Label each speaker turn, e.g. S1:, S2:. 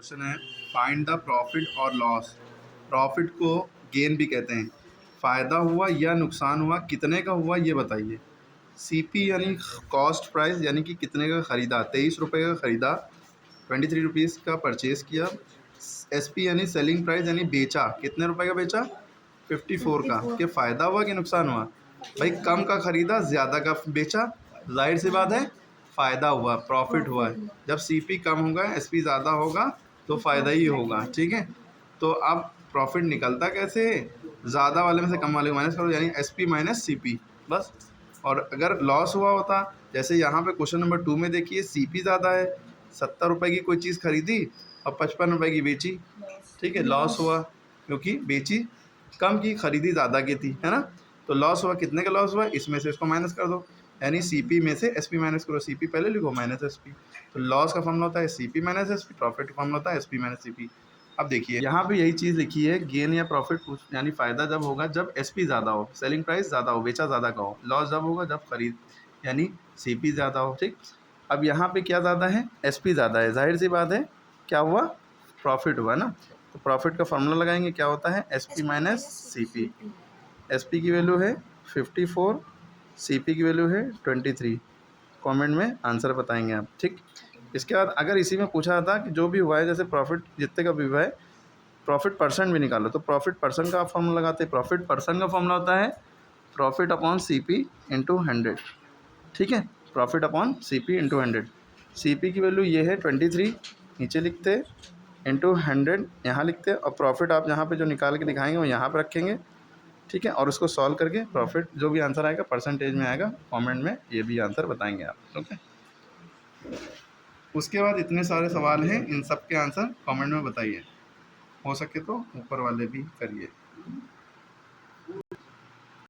S1: Question है find the profit और loss. Profit को गेन भी कहते हैं। फ़ायदा हुआ या नुकसान हुआ, कितने का हुआ ये बताइए। सीपी यानी कॉस्ट प्राइस, यानी कि कितने का ख़रीदा, 23 रुपये का ख़रीदा, 23 रुपीज़ का परचेज़ किया। एसपी यानी सेलिंग प्राइस, यानी बेचा, कितने रुपए का बेचा, 54 का। कि फ़ायदा हुआ कि नुकसान हुआ। भाई कम का ख़रीदा, ज़्यादा का बेचा, जाहिर सी बात है फ़ायदा हुआ, प्रॉफिट हुआ है। जब सीपी कम होगा, एसपी ज़्यादा होगा तो फ़ायदा ही होगा। ठीक है, तो अब प्रॉफिट निकलता कैसे है, ज़्यादा वाले में से कम वाले को माइनस करो, यानी एसपी माइनस सीपी, बस। और अगर लॉस हुआ होता, जैसे यहाँ पे क्वेश्चन नंबर 2 में देखिए, सीपी ज़्यादा है, 70 रुपये की कोई चीज़ खरीदी और 55 रुपये की बेची, ठीक है, लॉस हुआ, क्योंकि बेची कम की, खरीदी ज़्यादा की थी, है ना। तो लॉस हुआ, कितने का लॉस हुआ, इसमें से इसको माइनस कर दो, यानी सीपी में से एसपी माइनस करो। सीपी पहले लिखो माइनस एसपी। तो लॉस का फॉर्मूला होता है सीपी माइनस एसपी, प्रॉफिट का फॉर्मूला होता है एसपी माइनस सीपी। अब देखिए यहाँ पे यही चीज़ लिखी है, गेन या प्रॉफिट यानी फ़ायदा जब होगा जब एसपी ज़्यादा हो, सेलिंग प्राइस ज़्यादा हो, बेचा ज़्यादा का हो। लॉस जब होगा जब खरीद यानी सीपी ज़्यादा हो। ठीक, अब यहाँ पे क्या ज़्यादा है, एसपी ज़्यादा है, जाहिर सी बात है क्या हुआ, प्रॉफिट हुआ ना। तो प्रॉफिट का फॉर्मूला लगाएंगे, क्या होता है, एसपी माइनस सीपी। एसपी की वैल्यू है 54, सीपी की वैल्यू है 23। कमेंट में आंसर बताएंगे आप। ठीक, इसके बाद अगर इसी में पूछा था कि जो भी हुआ है, जैसे प्रॉफिट जितने का भी हुआ है, प्रॉफिट परसेंट भी निकालो, तो प्रॉफिट परसेंट का आप फॉर्मूला लगाते हैं। प्रॉफिट परसेंट का फॉर्मूला होता है प्रॉफिट अपॉन सीपी इंटू 100। ठीक है, profit upon CP into 100। CP की वैल्यू ये है 23, नीचे लिखते, इंटू 100 यहाँ लिखते, और प्रॉफिट आप यहाँ पे जो निकाल के दिखाएंगे वो यहाँ पर रखेंगे। ठीक है, और उसको सॉल्व करके प्रॉफिट जो भी आंसर आएगा परसेंटेज में आएगा, कमेंट में ये भी आंसर बताएंगे आप। ओके, उसके बाद इतने सारे सवाल हैं, इन सब के आंसर कमेंट में बताइए, हो सके तो ऊपर वाले भी करिए।